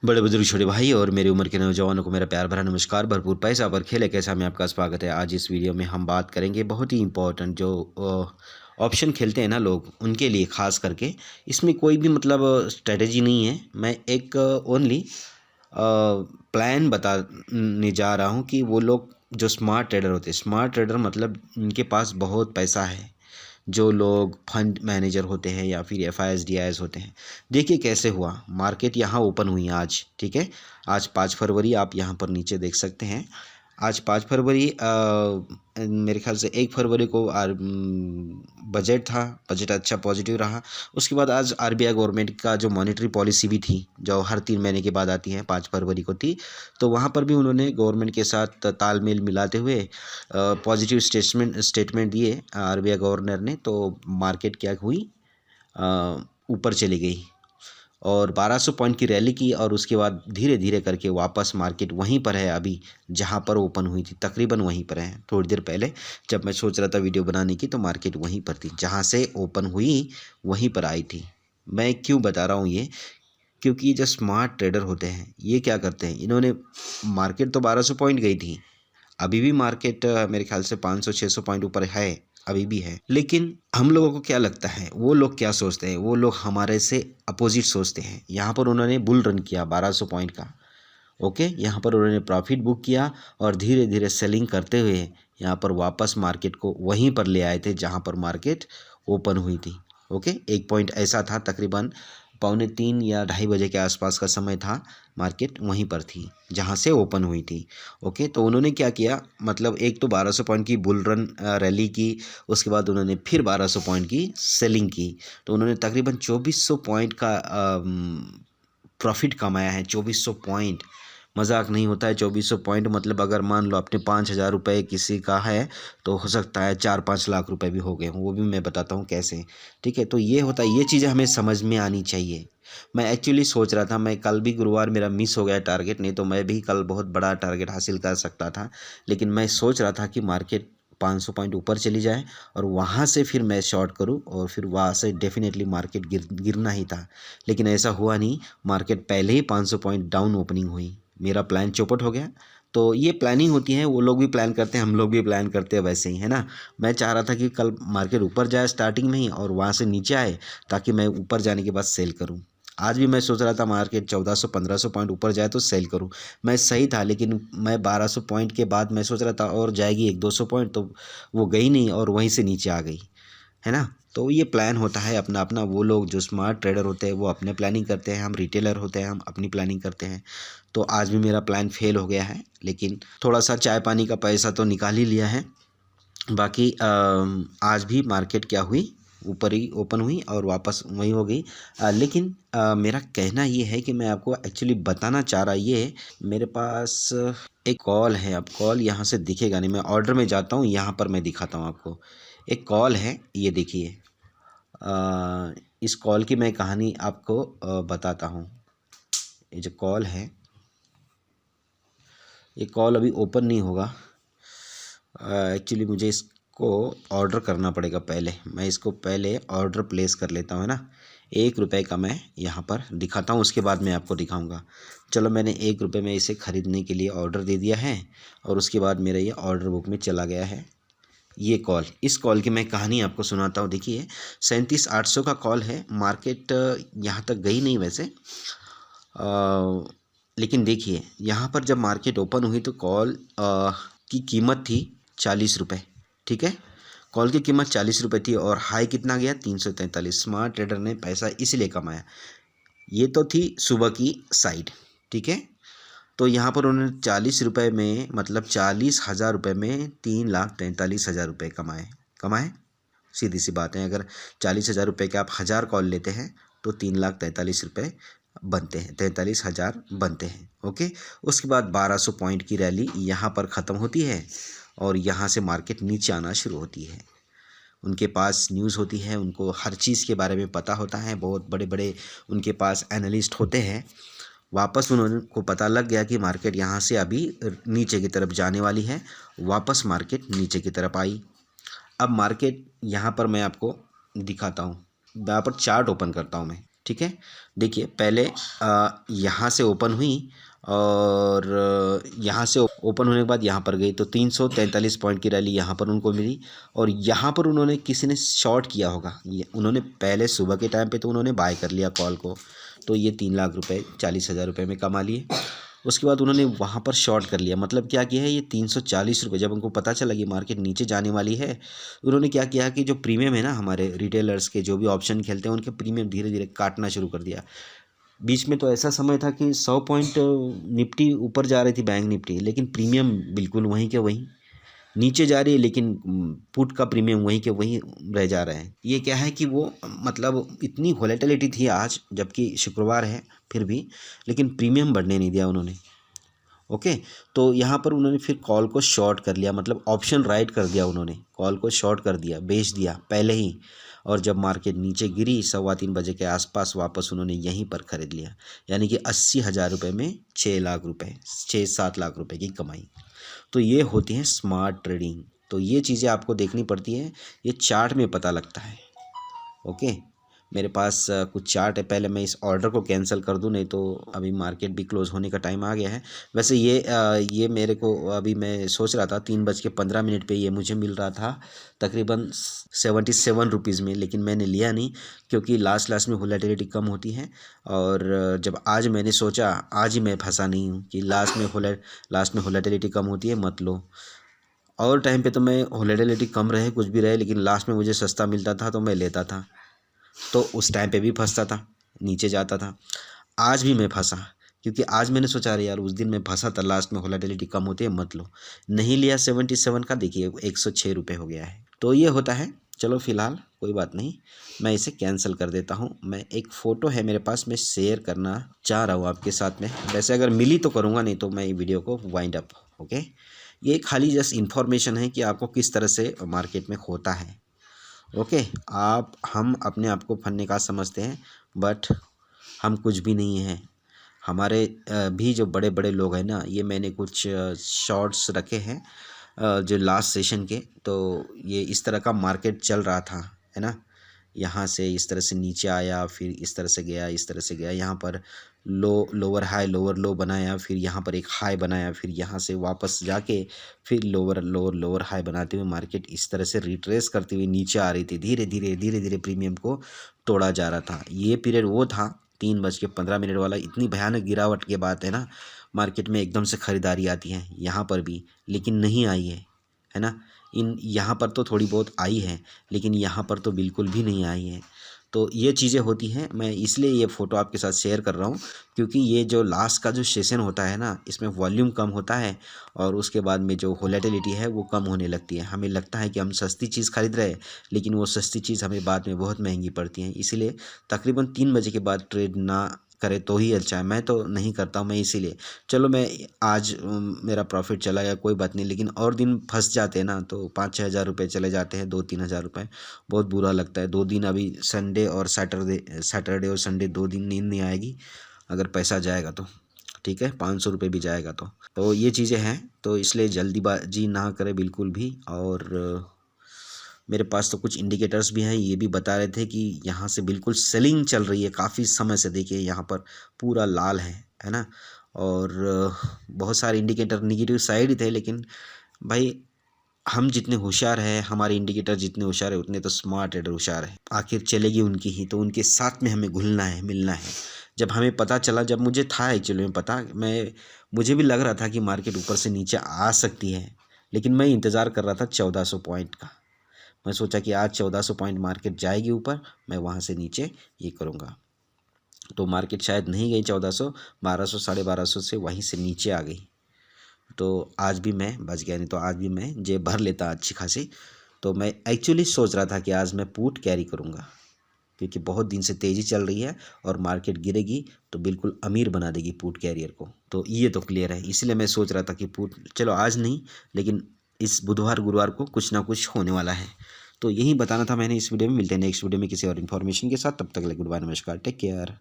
बड़े बुजुर्ग छोटे भाई और मेरी उम्र के नौजवानों को मेरा प्यार भरा नमस्कार। भरपूर पैसा पर खेल है कैसा में आपका स्वागत है। आज इस वीडियो में हम बात करेंगे बहुत ही इम्पोर्टेंट जो ऑप्शन खेलते हैं ना लोग, उनके लिए खास करके। इसमें कोई भी मतलब स्ट्रेटजी नहीं है, मैं एक ओनली प्लान बताने जा रहा हूँ कि वो लोग जो स्मार्ट ट्रेडर होते हैं, स्मार्ट ट्रेडर मतलब उनके पास बहुत पैसा है, जो लोग फंड मैनेजर होते हैं या फिर FIS DIS होते हैं। देखिए कैसे हुआ, मार्केट यहाँ ओपन हुई आज, ठीक है। आज 5 फरवरी, आप यहाँ पर नीचे देख सकते हैं। आज 5 फरवरी, मेरे ख्याल से 1 फरवरी को बजट था, बजट अच्छा पॉजिटिव रहा। उसके बाद आज RBI गवर्नमेंट का जो मॉनेटरी पॉलिसी भी थी, जो हर 3 महीने के बाद आती है, 5 फरवरी को थी। तो वहाँ पर भी उन्होंने गवर्नमेंट के साथ तालमेल मिलाते हुए पॉजिटिव स्टेटमेंट दिए RBI गवर्नर ने। तो मार्केट क्या हुई, ऊपर चली गई और 1200 पॉइंट की रैली की और उसके बाद धीरे धीरे करके वापस मार्केट वहीं पर है अभी जहां पर ओपन हुई थी, तकरीबन वहीं पर है। थोड़ी देर पहले जब मैं सोच रहा था वीडियो बनाने की, तो मार्केट वहीं पर थी, जहां से ओपन हुई वहीं पर आई थी। मैं क्यों बता रहा हूँ ये, क्योंकि जो स्मार्ट ट्रेडर होते हैं ये क्या करते हैं, इन्होंने मार्केट तो 1200 पॉइंट गई थी, अभी भी मार्केट मेरे ख्याल से 500-600 पॉइंट ऊपर है, अभी भी है। लेकिन हम लोगों को क्या लगता है, वो लोग क्या सोचते हैं, वो लोग हमारे से अपोजिट सोचते हैं। यहाँ पर उन्होंने बुल रन किया 1200 पॉइंट का, ओके। यहाँ पर उन्होंने प्रॉफिट बुक किया और धीरे धीरे सेलिंग करते हुए यहाँ पर वापस मार्केट को वहीं पर ले आए थे जहाँ पर मार्केट ओपन हुई थी, ओके। एक पॉइंट ऐसा था, तकरीबन 2:45 या 2:30 बजे के आसपास का समय था, मार्केट वहीं पर थी जहाँ से ओपन हुई थी, ओके। तो उन्होंने क्या किया, मतलब एक तो 1200 पॉइंट की बुल रन रैली की, उसके बाद उन्होंने फिर 1200 पॉइंट की सेलिंग की। तो उन्होंने तकरीबन 2400 पॉइंट का प्रॉफिट कमाया है। 2400 पॉइंट मजाक नहीं होता है। 2400 पॉइंट मतलब अगर मान लो अपने 5000 रुपये किसी का है, तो हो सकता है 4-5 लाख रुपए भी हो गए हों। वो भी मैं बताता हूँ कैसे, ठीक है। तो ये होता है, ये चीज़ें हमें समझ में आनी चाहिए। मैं एक्चुअली सोच रहा था, मैं कल भी गुरुवार मेरा मिस हो गया टारगेट, नहीं तो मैं भी कल बहुत बड़ा टारगेट हासिल कर सकता था। लेकिन मैं सोच रहा था कि मार्केट 500 पॉइंट ऊपर चली जाए और वहाँ से फिर मैं शॉर्ट करूँ और फिर वहाँ से डेफिनेटली मार्केट गिरना ही था। लेकिन ऐसा हुआ नहीं, मार्केट पहले ही 500 पॉइंट डाउन ओपनिंग हुई, मेरा प्लान चौपट हो गया। तो ये प्लानिंग होती है, वो लोग भी प्लान करते हैं, हम लोग भी प्लान करते हैं, वैसे ही है ना। मैं चाह रहा था कि कल मार्केट ऊपर जाए स्टार्टिंग में ही और वहाँ से नीचे आए, ताकि मैं ऊपर जाने के बाद सेल करूँ। आज भी मैं सोच रहा था मार्केट 1400-1500 पॉइंट ऊपर जाए तो सेल करूं। मैं सही था, लेकिन मैं 1200 पॉइंट के बाद मैं सोच रहा था और जाएगी 1-200 पॉइंट, तो वो गई नहीं और वहीं से नीचे आ गई, है ना। तो ये प्लान होता है अपना अपना। वो लोग जो स्मार्ट ट्रेडर होते हैं वो अपने प्लानिंग करते हैं, हम रिटेलर होते हैं हम अपनी प्लानिंग करते हैं। तो आज भी मेरा प्लान फेल हो गया है, लेकिन थोड़ा सा चाय पानी का पैसा तो निकाल ही लिया है। बाकी आज भी मार्केट क्या हुई, ऊपर ही ओपन हुई और वापस वही हो गई। लेकिन मेरा कहना ये है कि मैं आपको एक्चुअली बताना चाह रहा ये है, मेरे पास एक कॉल है। अब कॉल यहाँ से दिखेगा नहीं, मैं ऑर्डर में जाता हूँ, यहाँ पर मैं दिखाता हूँ आपको। एक कॉल है, ये देखिए। इस कॉल की मैं कहानी आपको बताता हूँ। ये जो कॉल है, ये कॉल अभी ओपन नहीं होगा। एक्चुअली मुझे इसको ऑर्डर करना पड़ेगा पहले। मैं इसको पहले ऑर्डर प्लेस कर लेता हूँ, है ना। 1 रुपये का मैं यहाँ पर दिखाता हूँ, उसके बाद मैं आपको दिखाऊंगा। चलो, मैंने 1 रुपये में इसे ख़रीदने के लिए ऑर्डर दे दिया है और उसके बाद मेरा ये ऑर्डर बुक में चला गया है। ये कॉल, इस कॉल की मैं कहानी आपको सुनाता हूँ। देखिए, 37,800 का कॉल है। मार्केट यहाँ तक गई नहीं वैसे, लेकिन देखिए यहाँ पर जब मार्केट ओपन हुई तो कॉल की कीमत थी 40 रुपये, ठीक है। कॉल की कीमत 40 रुपये थी और हाई कितना गया, 343। स्मार्ट ट्रेडर ने पैसा इसलिए कमाया। ये तो थी सुबह की साइड, ठीक है। तो यहाँ पर उन्होंने 40 रुपये में, मतलब 40,000 रुपये में 3,43,000 रुपये कमाए। सीधी सी बात है, अगर 40,000 रुपये के आप 1000 कॉल लेते हैं तो 3,43,000 रुपये बनते हैं, 43,000 बनते हैं, ओके। उसके बाद 1200 पॉइंट की रैली यहाँ पर ख़त्म होती है और यहाँ से मार्केट नीचे आना शुरू होती है। उनके पास न्यूज़ होती है, उनको हर चीज़ के बारे में पता होता है, बहुत बड़े बड़े उनके पास एनालिस्ट होते हैं। वापस उन्होंने को पता लग गया कि मार्केट यहाँ से अभी नीचे की तरफ जाने वाली है। वापस मार्केट नीचे की तरफ आई। अब मार्केट यहाँ पर मैं आपको दिखाता हूँ, यहाँ पर चार्ट ओपन करता हूँ मैं, ठीक है, देखिए पहले यहाँ से ओपन हुई और यहाँ से ओपन होने के बाद यहाँ पर गई तो 343 पॉइंट की रैली यहाँ पर उनको मिली। और यहाँ पर उन्होंने किसी ने शॉर्ट किया होगा, ये उन्होंने पहले सुबह के टाइम पे तो उन्होंने बाय कर लिया कॉल को, तो ये 3 लाख रुपए 40,000 रुपये में कमा लिए। उसके बाद उन्होंने वहाँ पर शॉर्ट कर लिया, मतलब क्या किया है, ये 340 रुपये जब उनको पता चला कि मार्केट नीचे जाने वाली है, उन्होंने क्या किया कि जो प्रीमियम है ना हमारे रिटेलर्स के, जो भी ऑप्शन खेलते हैं उनके प्रीमियम धीरे धीरे काटना शुरू कर दिया। बीच में तो ऐसा समय था कि 100 पॉइंट निफ्टी ऊपर जा रही थी बैंक निफ्टी, लेकिन प्रीमियम बिल्कुल वहीं के वहीं नीचे जा रही है, लेकिन पुट का प्रीमियम वहीं के वहीं रह जा रहे हैं। ये क्या है कि वो मतलब इतनी वॉलेटिलिटी थी आज, जबकि शुक्रवार है फिर भी, लेकिन प्रीमियम बढ़ने नहीं दिया उन्होंने। ओके, तो यहाँ पर उन्होंने फिर कॉल को शॉर्ट कर लिया, मतलब ऑप्शन राइट कर दिया, उन्होंने कॉल को शॉर्ट कर दिया, बेच दिया पहले ही। और जब मार्केट नीचे गिरी 3:15 बजे के आसपास, वापस उन्होंने यहीं पर ख़रीद लिया, यानी कि 80,000 रुपये में 6 लाख रुपए 6-7 लाख रुपए की कमाई। तो ये होती है स्मार्ट ट्रेडिंग। तो ये चीज़ें आपको देखनी पड़ती है, ये चार्ट में पता लगता है। ओके, मेरे पास कुछ चार्ट है, पहले मैं इस ऑर्डर को कैंसिल कर दूं, नहीं तो अभी मार्केट भी क्लोज़ होने का टाइम आ गया है। वैसे ये मेरे को अभी मैं सोच रहा था 3:15 पे ये मुझे मिल रहा था तकरीबन 77 रुपीज़ में, लेकिन मैंने लिया नहीं क्योंकि लास्ट में वोलेटिलिटी कम होती है। और जब आज मैंने सोचा, आज ही मैं फंसा नहीं हूँ कि लास्ट में वोलेटिलिटी कम होती है मत लो। और टाइम पे तो मैं वोलेटिलिटी कम रहे कुछ भी रहे, लेकिन लास्ट में मुझे सस्ता मिलता था तो मैं लेता था, तो उस टाइम पे भी फंसता था, नीचे जाता था। आज भी मैं फंसा क्योंकि आज मैंने सोचा अरे यार उस दिन मैं फंसा था, लास्ट में वोलेटिलिटी कम होती है मत लो, नहीं लिया। 77 का देखिए 106 रुपये हो गया है। तो ये होता है, चलो फिलहाल कोई बात नहीं, मैं इसे कैंसिल कर देता हूँ। मैं एक फ़ोटो है मेरे पास, मैं शेयर करना चाह रहा हूँ आपके साथ में, वैसे अगर मिली तो करूँगा, नहीं तो मैं ये वीडियो को वाइंड अप। ओके, ये खाली जस्ट इन्फॉर्मेशन है कि आपको किस तरह से मार्केट में होता है। ओके, हम अपने आप को फन्नेबाज समझते हैं, बट हम कुछ भी नहीं हैं। हमारे भी जो बड़े बड़े लोग हैं ना, ये मैंने कुछ शॉर्ट्स रखे हैं जो लास्ट सेशन के, तो ये इस तरह का मार्केट चल रहा था, है ना। यहाँ से इस तरह से नीचे आया, फिर इस तरह से गया, इस तरह से गया, यहाँ पर लोअर हाई लोअर लो बनाया, फिर यहाँ पर एक हाई बनाया, फिर यहाँ से वापस जाके फिर लोअर हाई बनाते हुए मार्केट इस तरह से रिट्रेस करते हुए नीचे आ रही थी। धीरे धीरे प्रीमियम को तोड़ा जा रहा था। ये पीरियड वो था 3:15 वाला। इतनी भयानक गिरावट के बाद है ना, मार्केट में एकदम से ख़रीदारी आती है यहाँ पर भी, लेकिन नहीं आई है ना। यहाँ पर तो थोड़ी बहुत आई है, लेकिन यहाँ पर तो बिल्कुल भी नहीं आई है। तो ये चीज़ें होती हैं, मैं इसलिए ये फ़ोटो आपके साथ शेयर कर रहा हूँ क्योंकि ये जो लास्ट का जो सेशन होता है ना, इसमें वॉल्यूम कम होता है और उसके बाद में जो वोलेटिलिटी है वो कम होने लगती है। हमें लगता है कि हम सस्ती चीज़ खरीद रहे हैं, लेकिन वो सस्ती चीज़ हमें बाद में बहुत महंगी पड़ती है। इसीलिए तकरीबन 3 बजे के बाद ट्रेड ना करे तो ही अच्छा है। मैं तो नहीं करता हूँ, मैं इसीलिए, चलो मैं आज मेरा प्रॉफिट चला गया कोई बात नहीं, लेकिन और दिन फंस जाते हैं ना तो 5-6 हज़ार रुपये चले जाते हैं, 2-3 हज़ार रुपये, बहुत बुरा लगता है। 2 दिन अभी संडे और सैटरडे और संडे 2 दिन नींद नहीं आएगी अगर पैसा जाएगा तो, ठीक है, 500 रुपये भी जाएगा तो ये चीज़ें हैं। तो इसलिए जल्दीबाजी ना करें बिल्कुल भी। और मेरे पास तो कुछ इंडिकेटर्स भी हैं, ये भी बता रहे थे कि यहाँ से बिल्कुल सेलिंग चल रही है काफ़ी समय से। देखिए यहाँ पर पूरा लाल है ना। और बहुत सारे इंडिकेटर निगेटिव साइड ही थे, लेकिन भाई हम जितने होशियार हैं, हमारे इंडिकेटर जितने होशियार है, उतने तो स्मार्ट ट्रेडर होशियार है। आखिर चलेगी उनकी ही, तो उनके साथ में हमें घुलना है, मिलना है। जब हमें पता चला, जब मुझे था एक्चुअली में पता, मुझे भी लग रहा था कि मार्केट ऊपर से नीचे आ सकती है, लेकिन मैं इंतज़ार कर रहा था 1400 पॉइंट का। मैं सोचा कि आज 1400 पॉइंट मार्केट जाएगी ऊपर, मैं वहाँ से नीचे ये करूँगा। तो मार्केट शायद नहीं गई 1400, 1200 1250 से वहीं से नीचे आ गई। तो आज भी मैं बच गया, नहीं तो आज भी मैं जेब भर लेता अच्छी खासी। तो मैं एक्चुअली सोच रहा था कि आज मैं पुट कैरी करूँगा क्योंकि बहुत दिन से तेज़ी चल रही है और मार्केट गिरेगी तो बिल्कुल अमीर बना देगी पुट कैरियर को। तो ये तो क्लियर है, इसलिए मैं सोच रहा था कि पुट, चलो आज नहीं, लेकिन इस बुधवार गुरुवार को कुछ ना कुछ होने वाला है। तो यही बताना था मैंने इस वीडियो में। मिलते हैं नेक्स्ट वीडियो में किसी और इन्फॉर्मेशन के साथ, तब तक के लिए गुड बाय, नमस्कार, टेक केयर।